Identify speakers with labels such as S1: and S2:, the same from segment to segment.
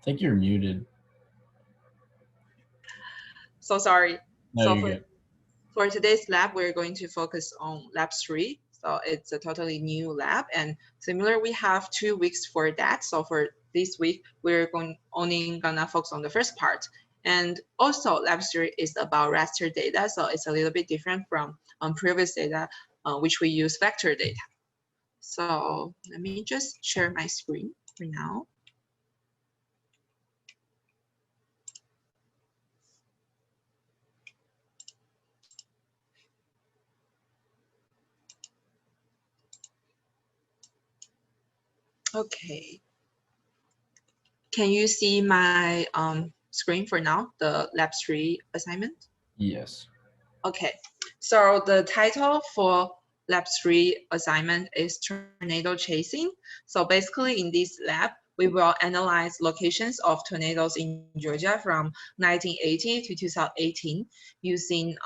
S1: think you're muted.
S2: So sorry.
S1: No,
S2: So
S1: you're good.
S2: for today's lab, we're going to focus on Lab3. So it's a totally new lab, and similar, we have 2 weeks for that. So for this week, we're only gonna focus on the first part. And also, Lab3 is about raster data, so it's a little bit different from previous data, which we use vector data. So let me just share my screen for now. Okay. Can you see my screen for now, the Lab3 assignment?
S1: Yes.
S2: Okay, so the title for Lab3 assignment is tornado chasing. So basically in this lab, we will analyze locations of tornadoes in Georgia from 1980 to 2018 using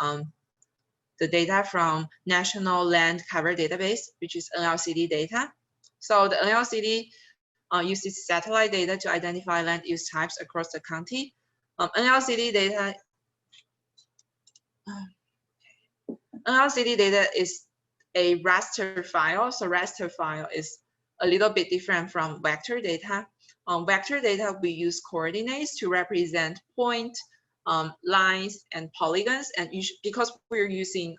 S2: the data from National Land Cover Database, which is NLCD data. So the NLCD uses satellite data to identify land use types across the county. NLCD data is a raster file. So raster file is a little bit different from vector data. Vector data, we use coordinates to represent point, lines, and polygons. And because we're using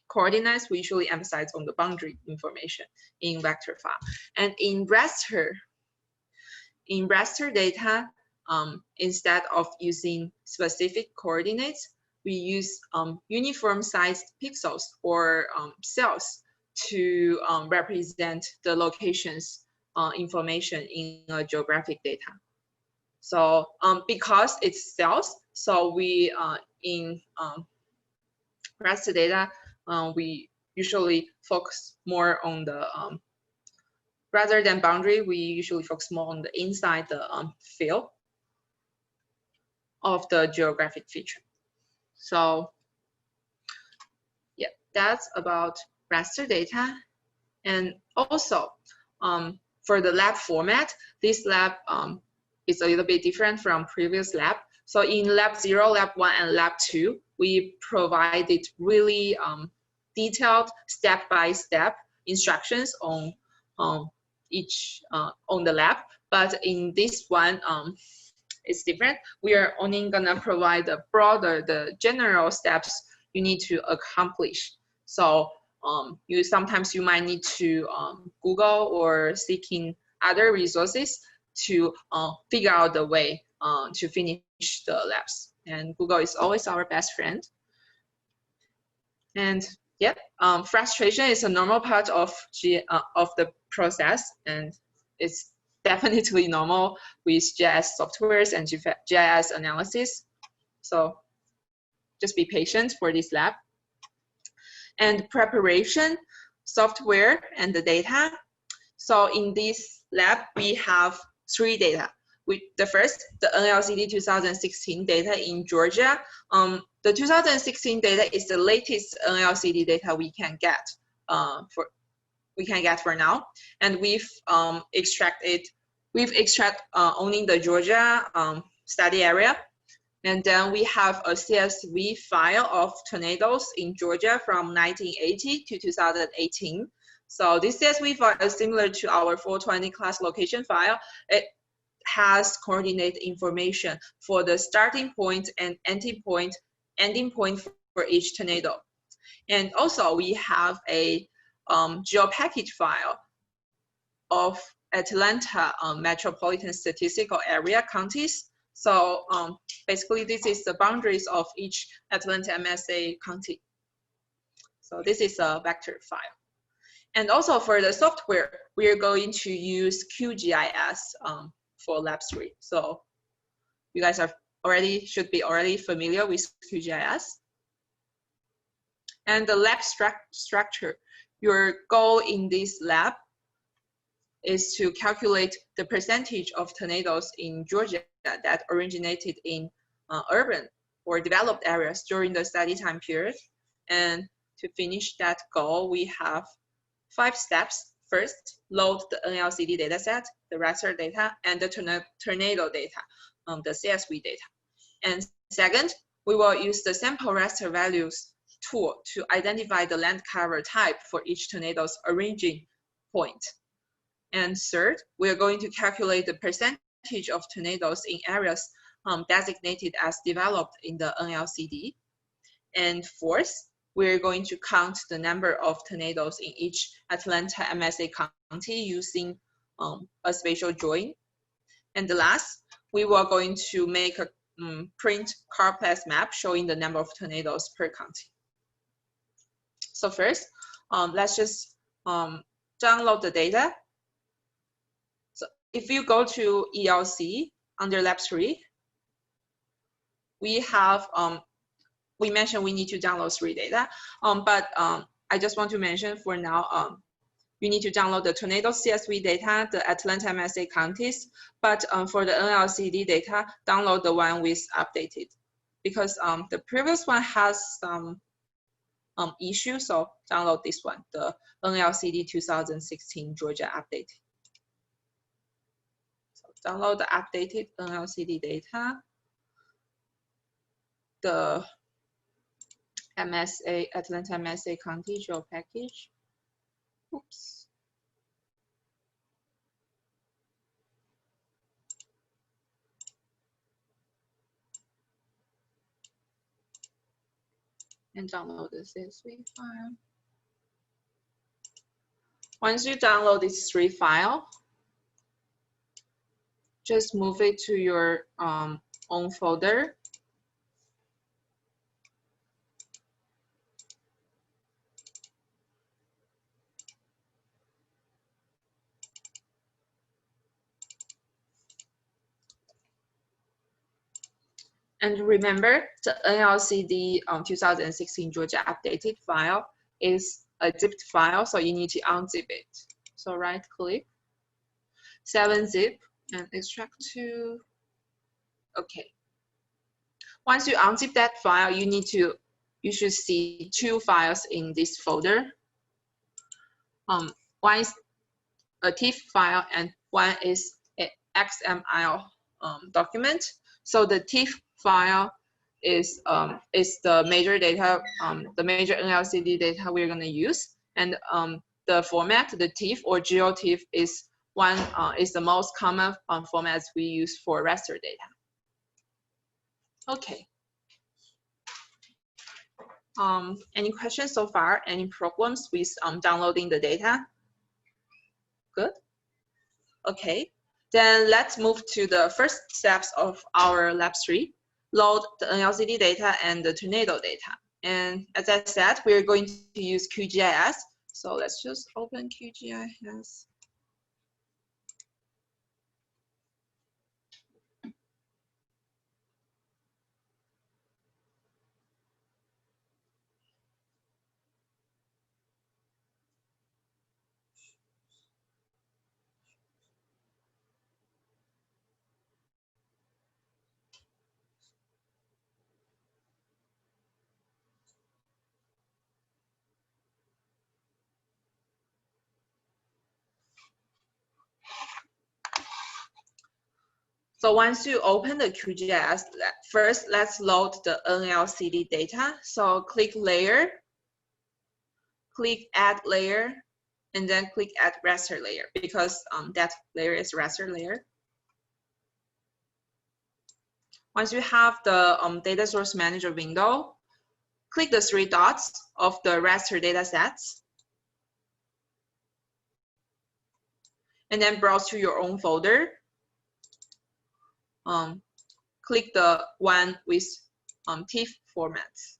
S2: coordinates, we usually emphasize on the boundary information in vector file. And in raster data, instead of using specific coordinates, we use uniform sized pixels or cells to represent the locations information in geographic data. So because it's cells, so we in raster data, we usually focus more on the rather than boundary, we usually focus more on the inside the field of the geographic feature. So yeah, that's about raster data. And also for the lab format, this lab is a little bit different from previous lab. So in lab 0, lab 1, and lab 2, we provided really detailed step-by-step instructions on each on the lab. But in this one, it's different. We are only gonna provide the general steps you need to accomplish. So sometimes you might need to Google or seeking other resources to figure out the way to finish the labs. And Google is always our best friend. And yeah, frustration is a normal part of the process, and it's definitely normal with GIS softwares and GIS analysis. So just be patient for this lab. And preparation, software, and the data. So in this lab, we have 3 data. The first, the NLCD 2016 data in Georgia. The 2016 data is the latest NLCD data we can get for now, and we've extracted only the Georgia study area, and then we have a CSV file of tornadoes in Georgia from 1980 to 2018. So this CSV file is similar to our 420 class location file. It has coordinate information for the starting point and ending point for each tornado. And also we have a geo-package file of Atlanta metropolitan statistical area counties. So basically this is the boundaries of each Atlanta MSA county. So this is a vector file. And also for the software, we are going to use QGIS for Lab3. So you guys should be already familiar with QGIS. And the lab structure, your goal in this lab is to calculate the percentage of tornadoes in Georgia that originated in urban or developed areas during the study time period. And to finish that goal, we have 5 steps. First, load the NLCD dataset. the raster data, and the tornado data, the CSV data. And second, we will use the sample raster values tool to identify the land cover type for each tornado's origin point. And third, we are going to calculate the percentage of tornadoes in areas designated as developed in the NLCD. And fourth, we're going to count the number of tornadoes in each Atlanta MSA county using a spatial join. And the last, we were going to make a print CarPlus map showing the number of tornadoes per county. So first, let's just download the data. So if you go to ELC under Lab3, we have, we mentioned we need to download 3 data, but I just want to mention for now, you need to download the tornado CSV data, the Atlanta MSA counties, but for the NLCD data, download the one with updated, because the previous one has some issue, so download this one, the NLCD 2016 Georgia update. So download the updated NLCD data, the MSA, Atlanta MSA County geo package. Oops. And download the CSV file. Once you download this 3 file, just move it to your own folder. And remember, the NLCD 2016 Georgia updated file is a zipped file, so you need to unzip it. So right click, 7-zip, and extract to. Okay. Once you unzip that file, you should see 2 files in this folder. One is a TIFF file and one is an XML document. So the TIFF file is the major data, the major NLCD data we're going to use, and the format, the TIFF or GeoTIFF, is the most common formats we use for raster data. Okay. Any questions so far? Any problems with downloading the data? Good. Okay. Then let's move to the first steps of our Lab3. Load the NLCD data and the tornado data. And as I said, we're going to use QGIS. So let's just open QGIS. So once you open the QGIS, first let's load the NLCD data. So click Layer, click Add Layer, and then click Add Raster Layer, because that layer is raster layer. Once you have the Data Source Manager window, click the 3 dots of the raster data sets, and then browse to your own folder. Click the one with TIFF formats,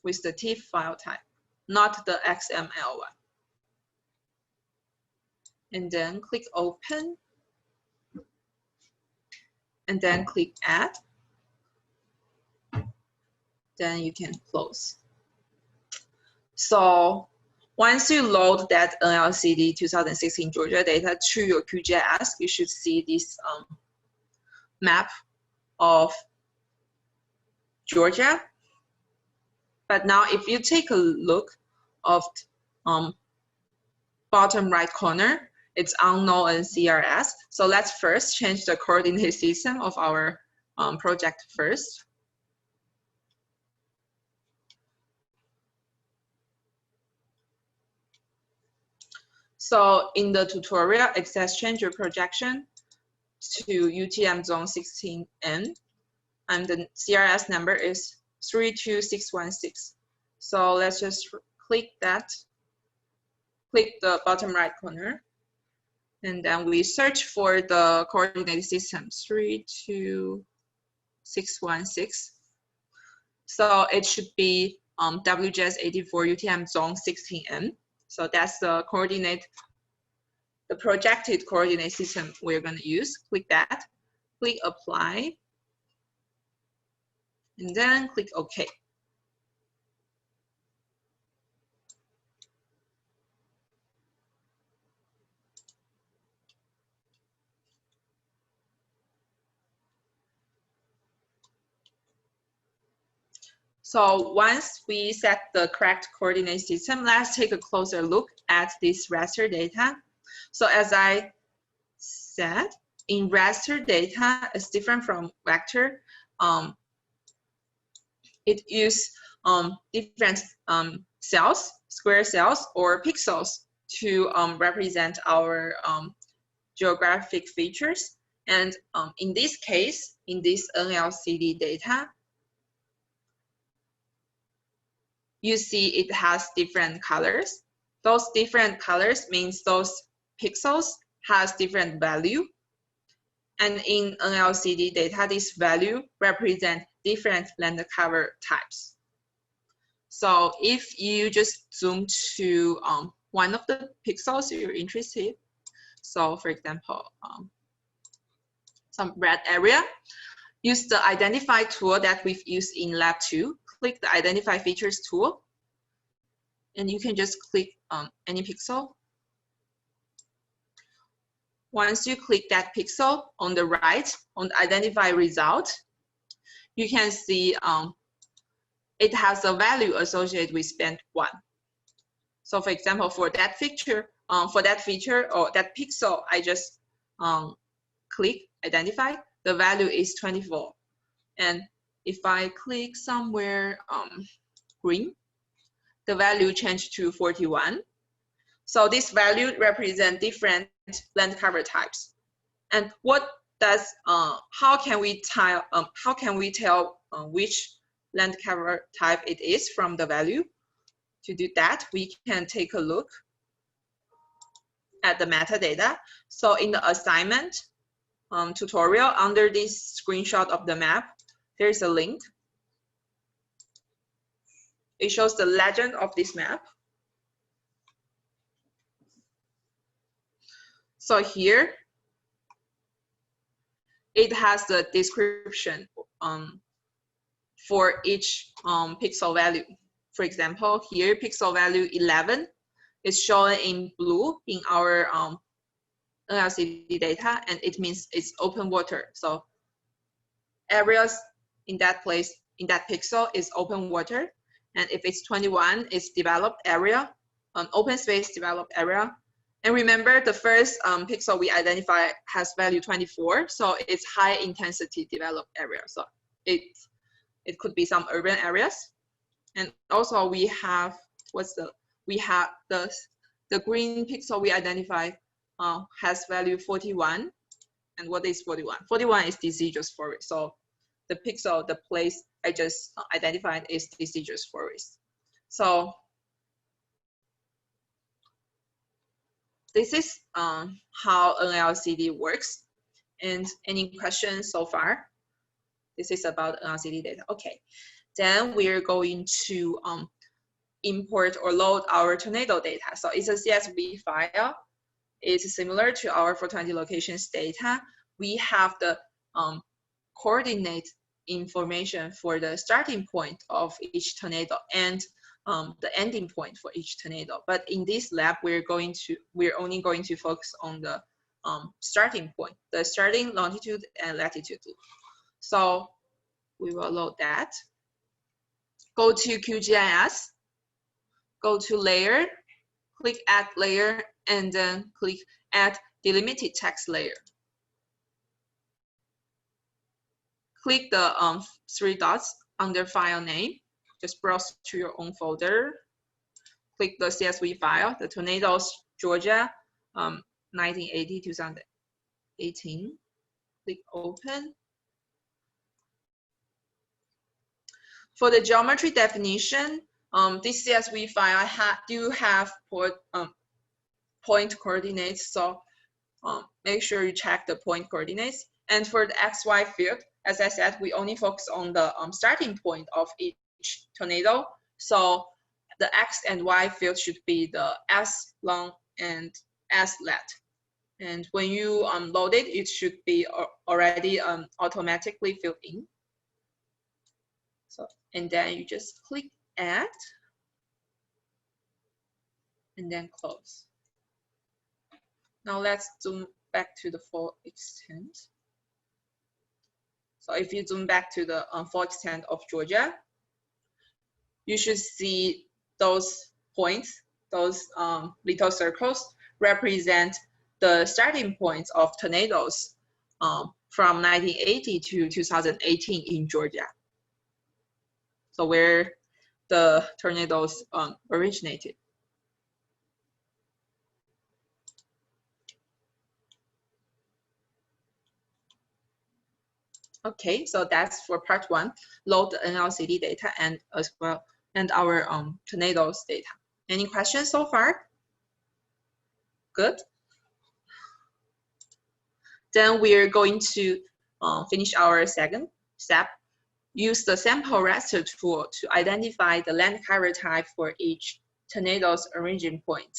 S2: with the TIFF file type, not the XML one. And then click Open, and then click Add. Then you can close. So once you load that NLCD 2016 Georgia data to your QGIS, you should see this map of Georgia. But now if you take a look of bottom right corner, it's unknown in CRS. So let's first change the coordinate system of our project first. So in the tutorial, it says change your projection to UTM zone 16N, and the CRS number is 32616. So let's just click that, click the bottom right corner, and then we search for the coordinate system 32616. So it should be WGS84 UTM zone 16N. So that's the coordinate, the projected coordinate system we're going to use. Click that, click apply, and then click OK. So once we set the correct coordinate system, let's take a closer look at this raster data. So as I said, in raster data, it's different from vector. It uses different cells, square cells, or pixels to represent our geographic features. And in this case, in this NLCD data, you see it has different colors. Those different colors means those pixels has different value. And in NLCD data, this value represent different land cover types. So if you just zoom to one of the pixels you're interested, so for example, some red area, use the identify tool that we've used in Lab3. Click the identify features tool, and you can just click any pixel. Once you click that pixel on the right, on the identify result, you can see it has a value associated with band 1. So for example, for that feature or that pixel, I just click identify, the value is 24. And if I click somewhere green, the value changed to 41. So this value represent different land cover types. And what does how can we tell which land cover type it is from the value? To do that, we can take a look at the metadata. So in the assignment tutorial, under this screenshot of the map, there's a link. It shows the legend of this map. So here, it has the description for each pixel value. For example, here pixel value 11 is shown in blue in our NLCD data, and it means it's open water. So areas in that place, in that pixel is open water. And if it's 21, it's developed area, open space developed area. And remember, the first pixel we identify has value 24, so it's high intensity developed area. So it could be some urban areas. And also we have the green pixel we identify has value 41. And what is 41? 41 is deciduous forest. So the pixel, the place I just identified is deciduous forest. So this is how NLCD works. And any questions so far? This is about NLCD data. Okay, then we're going to import or load our tornado data. So it's a CSV file. It's similar to our 420 locations data. We have the coordinate information for the starting point of each tornado and the ending point for each tornado. But in this lab, we're only going to focus on the starting point, the starting longitude and latitude. So we will load that. Go to QGIS, go to layer, click Add Layer, and then click Add Delimited Text Layer. Click the 3 dots under File Name. Just browse to your own folder. Click the CSV file, the Tornadoes, Georgia, 1980-2018. Click Open. For the geometry definition, this CSV file do have point coordinates, so make sure you check the point coordinates. And for the XY field, as I said, we only focus on the starting point of each tornado. So the X and Y field should be the S long and S lat. And when you load it, it should be already automatically filled in. So, and then you just click Add, and then close. Now let's zoom back to the full extent. So if you zoom back to the full extent of Georgia, you should see those points, those little circles represent the starting points of tornadoes from 1980 to 2018 in Georgia. So where the tornadoes originated. Okay, so that's for part 1. Load the NLCD data and as well and our tornadoes data. Any questions so far? Good. Then we're going to finish our second step. Use the sample raster tool to identify the land cover type for each tornado's origin point.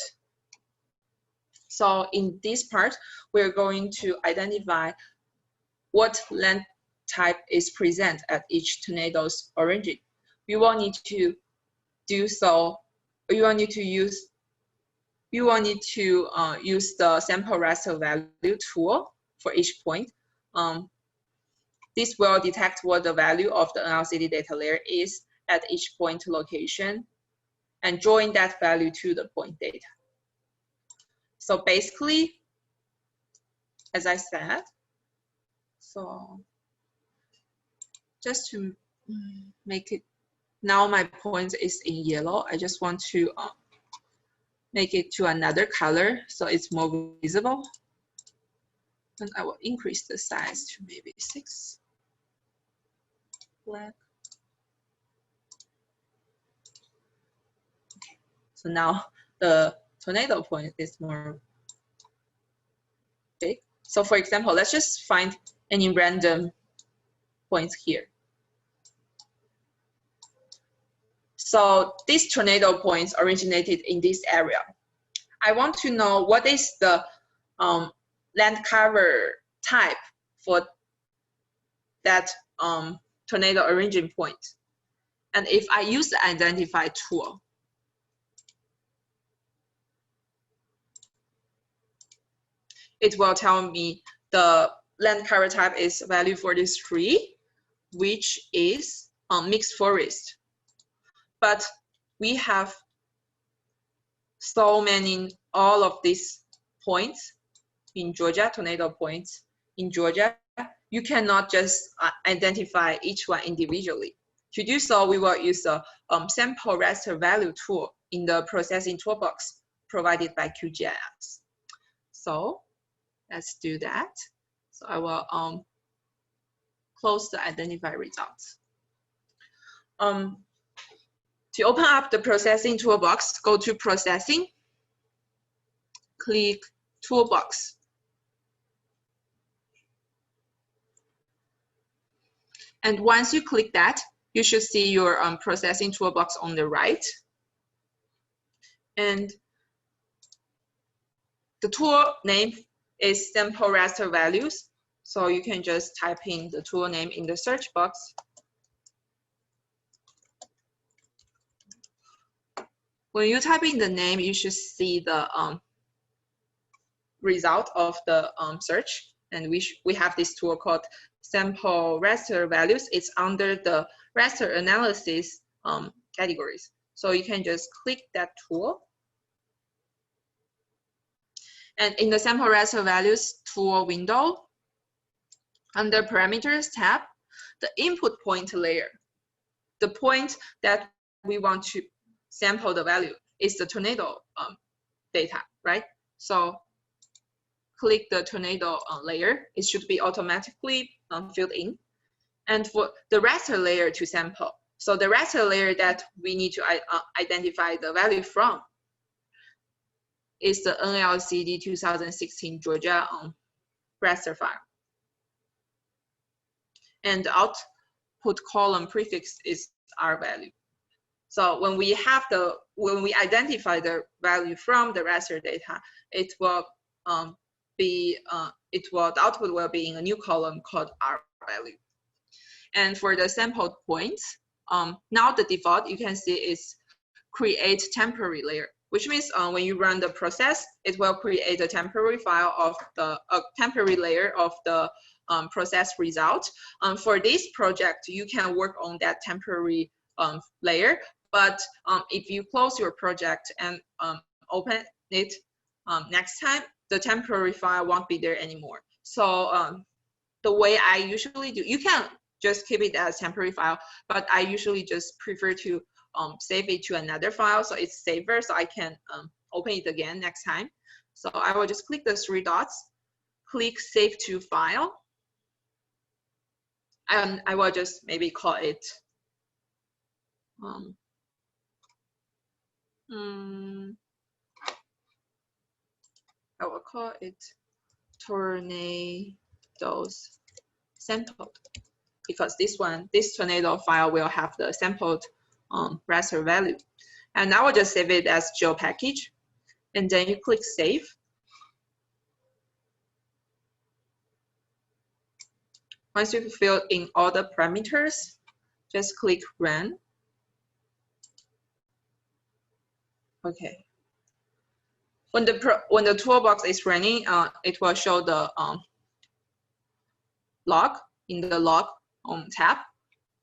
S2: So in this part, we're going to identify what land type is present at each tornado's origin. We will need to do so. We will need to use the sample raster value tool for each point. This will detect what the value of the NLCD data layer is at each point location and join that value to the point data. So basically, as I said, so just to make it, now my point is in yellow. I just want to make it to another color so it's more visible. And I will increase the size to maybe 6. Black. Okay. So now the tornado point is more big. So for example, let's just find any random points here. So these tornado points originated in this area. I want to know what is the land cover type for that tornado origin point. And if I use the identify tool, it will tell me the land cover type is value 43, which is mixed forest. But we have so many, all of these points in Georgia, tornado points in Georgia. You cannot just identify each one individually. To do so, we will use the sample raster value tool in the processing toolbox provided by QGIS. So let's do that. So I will close the identify results. To open up the processing toolbox, go to processing, click toolbox. And once you click that, you should see your processing toolbox on the right. And the tool name is sample raster values. So you can just type in the tool name in the search box. When you type in the name, you should see the result of the search. And we have this tool called sample raster values. It's under the raster analysis categories. So you can just click that tool. And in the sample raster values tool window, under parameters tab, the input point layer, the point that we want to sample the value is the tornado data, right? So click the tornado layer. It should be automatically filled in. And for the raster layer to sample, so the raster layer that we need to identify the value from is the NLCD 2016 Georgia raster file. And the output column prefix is our value. So when we identify the value from the raster data, the output will be in a new column called R value. And for the sampled points, now the default you can see is create temporary layer, which means when you run the process, it will create a temporary file of a temporary layer of the process result. For this project, you can work on that temporary layer, but if you close your project and open it next time, the temporary file won't be there anymore. So the way I usually do, you can just keep it as temporary file, but I usually just prefer to save it to another file so it's safer, so I can open it again next time. So I will just click the 3 dots, click Save to File, and I will just maybe call it I will call it tornadoes sampled, because this tornado file will have the sampled raster value. And I will just save it as geo package, and then you click Save. Once you've filled in all the parameters, just click Run. Okay. When the toolbox is running, it will show the log in the log tab.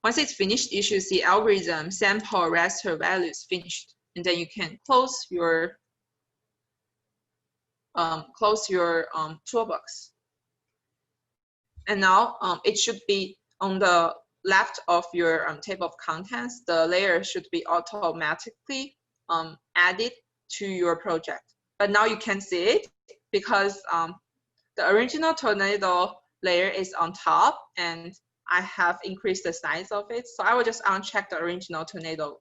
S2: Once it's finished, you should see algorithm sample raster values finished, and then you can close your toolbox. And now it should be on the left of your table of contents. The layer should be automatically added to your project. But now you can see it because the original tornado layer is on top, and I have increased the size of it. So I will just uncheck the original tornado.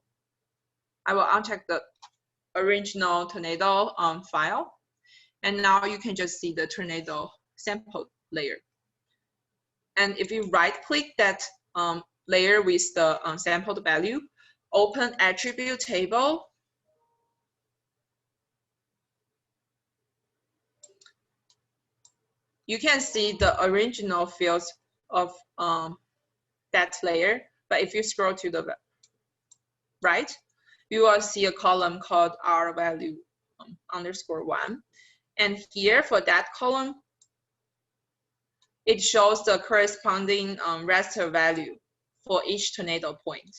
S2: I will uncheck the original tornado file. And now you can just see the tornado sample layer. And if you right click that layer with the sampled value, open attribute table, you can see the original fields of that layer. But if you scroll to the right, you will see a column called R value _1. And here for that column, it shows the corresponding raster value for each tornado point.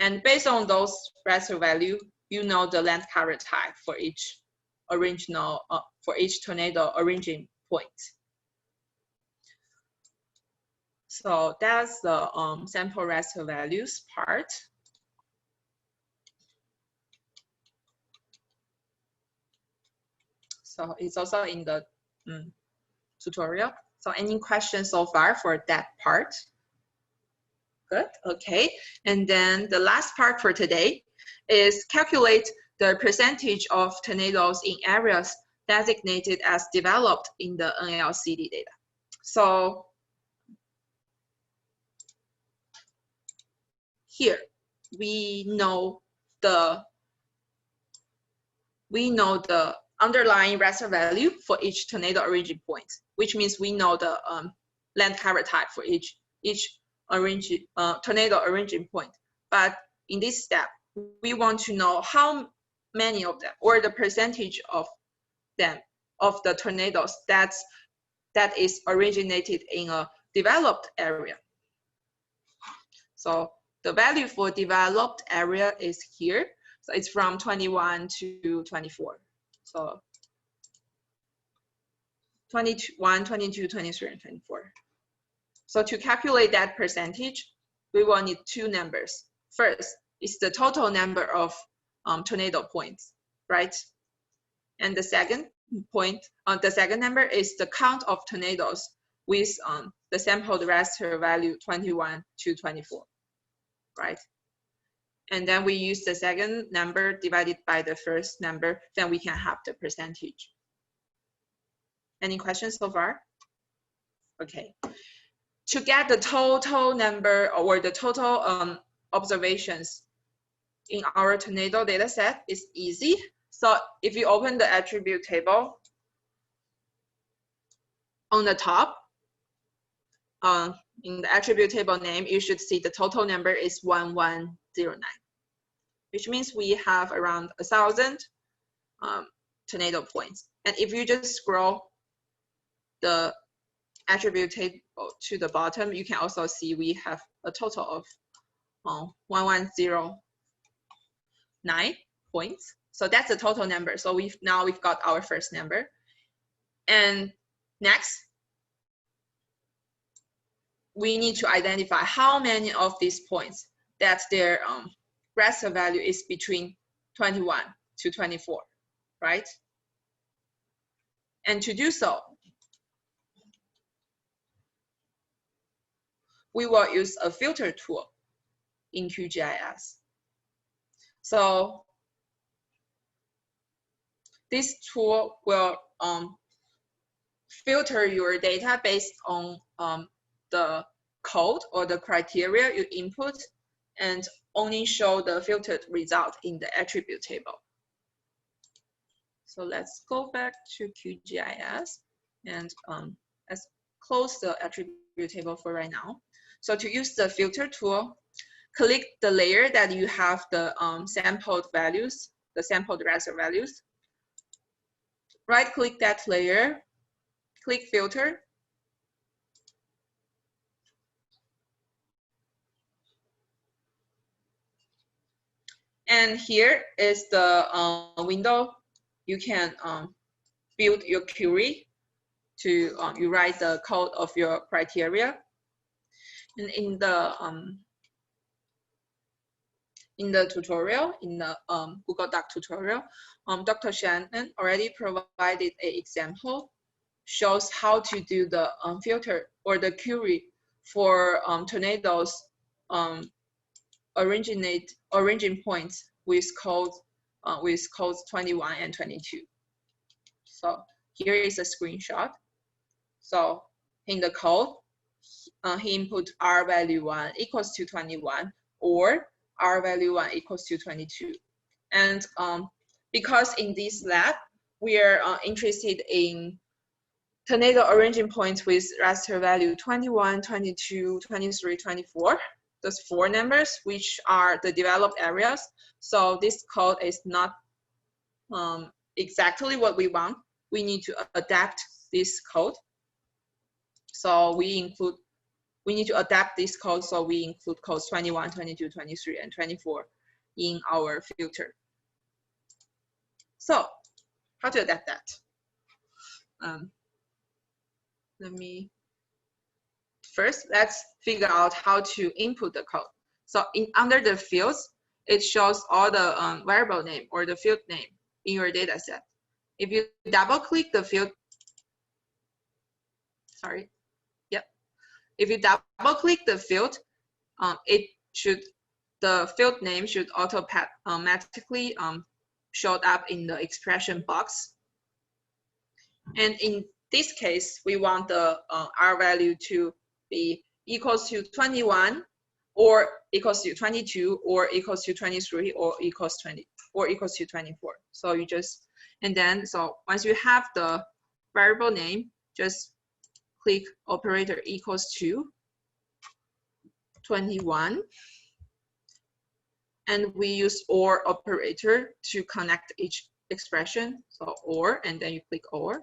S2: And based on those raster value, you know the land cover type for each original for each tornado origin point. So that's the sample raster values part. So it's also in the tutorial. So any questions so far for that part? Good, okay. And then the last part for today is calculate the percentage of tornadoes in areas designated as developed in the NLCD data. So here we know the underlying raster value for each tornado origin point, which means we know the land cover type for each tornado origin point. But in this step, we want to know how many of them, or the percentage of them, of the tornadoes that is originated in a developed area. So the value for developed area is here. So it's from 21 to 24. So 21, 22, 23, and 24. So to calculate that percentage, we will need two numbers. First is the total number of tornado points, right? And the second number is the count of tornadoes with the sampled raster value 21 to 24, right? And then we use the second number divided by the first number, then we can have the percentage. Any questions so far? Okay. To get the total number or the total observations in our tornado data set is easy. So if you open the attribute table, on the top, in the attribute table name, you should see the total number is 1109, which means we have around 1,000 tornado points. And if you just scroll the attribute table to the bottom, you can also see we have a total of 1109 points. So that's the total number. So we've got our first number. And next, we need to identify how many of these points that their raster value is between 21 to 24, right? And to do so, we will use a filter tool in QGIS. So this tool will filter your data based on the code or the criteria you input and only show the filtered result in the attribute table. So let's go back to QGIS and let's close the attribute table for right now. So to use the filter tool, click the layer that you have the sampled values, the sampled raster values. Right click that layer, click filter. And here is the window. You can build your query to you write the code of your criteria. And in the tutorial, in the Google Doc tutorial, Dr. Shannon already provided an example, shows how to do the filter or the query for tornadoes origin points with codes 21 and 22. So here is a screenshot. So in the code, he input R value 1 equals to 21 or R value 1 equals to 22. And because in this lab, we are interested in tornado origin points with raster value 21, 22, 23, 24. Those four numbers, which are the developed areas. So this code is not exactly what we want. We need to adapt this code. So we need to adapt this code. So we include codes 21, 22, 23, and 24 in our filter. So how to adapt that? First, let's figure out how to input the code. So under the fields, it shows all the variable name or the field name in your data set. If you double click the field, if you double click the field, the field name should automatically show up in the expression box. And in this case, we want the R value to be equals to 21 or equals to 22 or equals to 23 or equals 20 or equals to 24. So you just, and then, so once you have the variable name, just click operator equals to 21. And we use OR operator to connect each expression. So OR, and then you click OR.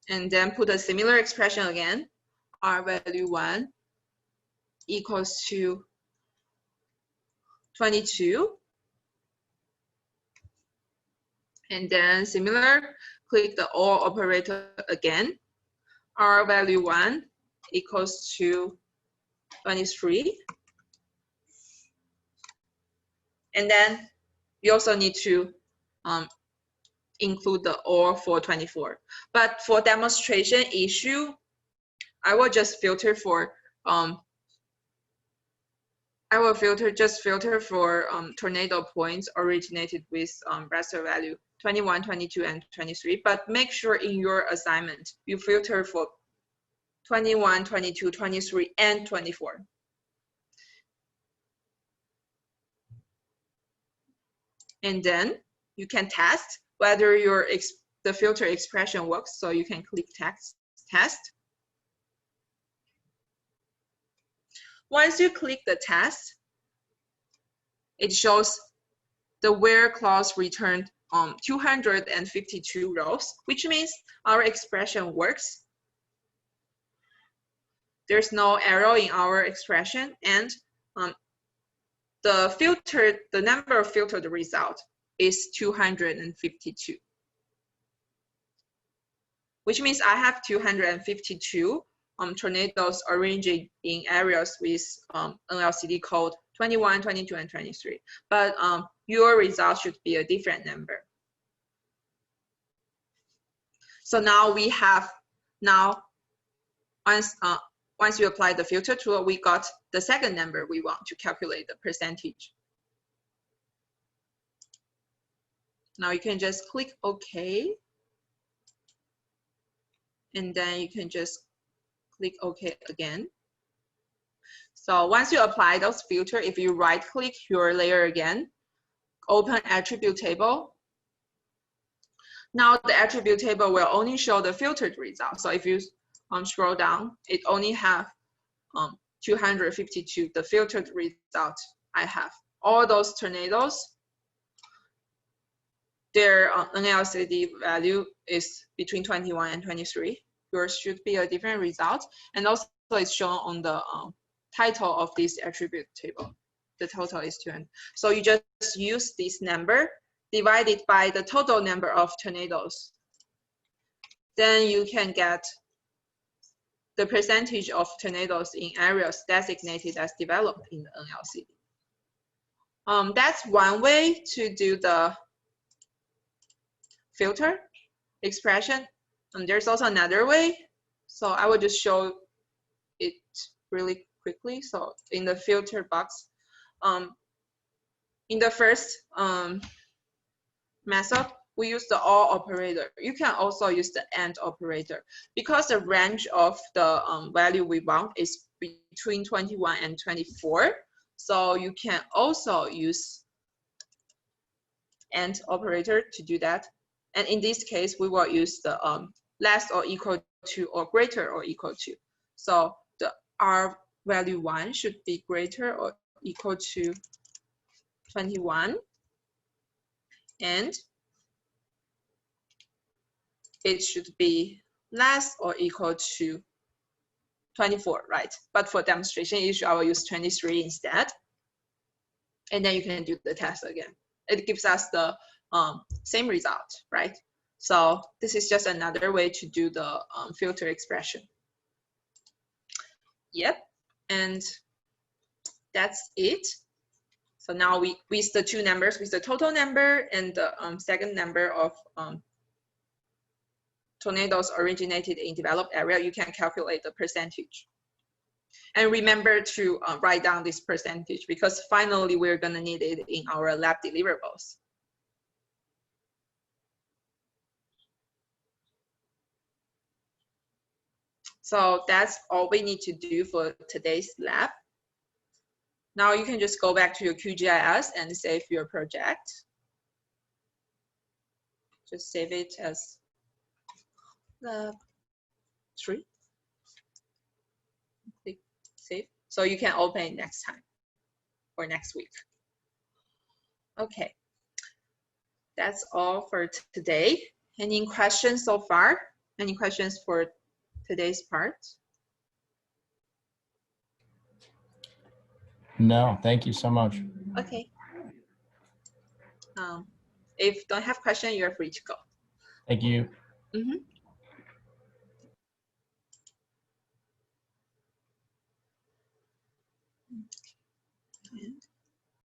S2: And then put a similar expression again, R value 1 equals to 22. And then similar, click the OR operator again. R value 1 equals to 23. And then you also need to include the OR for 24. But for demonstration issue, I will just filter for tornado points originated with raster value 21, 22, and 23. But make sure in your assignment you filter for 21, 22, 23, and 24. And then you can test whether the filter expression works. So you can click test. Once you click the test, it shows the where clause returned 252 rows, which means our expression works. There's no error in our expression, and the number of filtered result is 252, which means I have 252 tornadoes arranging in areas with NLCD code 21, 22, and 23. But your result should be a different number. So now we have, once you apply the filter tool, we got the second number we want to calculate the percentage. Now you can just click OK. And then you can just click OK again. So once you apply those filters, if you right click your layer again, open attribute table. Now the attribute table will only show the filtered result. So if you scroll down, it only have 252, the filtered result I have. All those tornadoes, their NLCD value is between 21 and 23. Yours should be a different result. And also it's shown on the title of this attribute table. The total is 200. So you just use this number divided by the total number of tornadoes. Then you can get the percentage of tornadoes in areas designated as developed in the NLCD. That's one way to do the filter expression. There's also another way. So I will just show it really quickly. So in the filter box, in the first method, we use the OR operator. You can also use the AND operator because the range of the value we want is between 21 and 24. So you can also use AND operator to do that. And in this case, we will use the less or equal to or greater or equal to. So the R value 1 should be greater or equal to 21. And it should be less or equal to 24, right? But for demonstration issue, I will use 23 instead. And then you can do the test again. It gives us the same result, right? So this is just another way to do the filter expression. Yep, and that's it. So now with the two numbers, with the total number and the second number of tornadoes originated in developed area, you can calculate the percentage. And remember to write down this percentage because finally we're gonna need it in our lab deliverables. So that's all we need to do for today's lab. Now you can just go back to your QGIS and save your project. Just save it as Lab3. Click save. So you can open it next time or next week. Okay, that's all for today. Any questions so far? Any questions for today's part?
S1: No, thank you so much.
S2: Okay. If don't have question, you're free to go.
S1: Thank you.
S2: Mhm.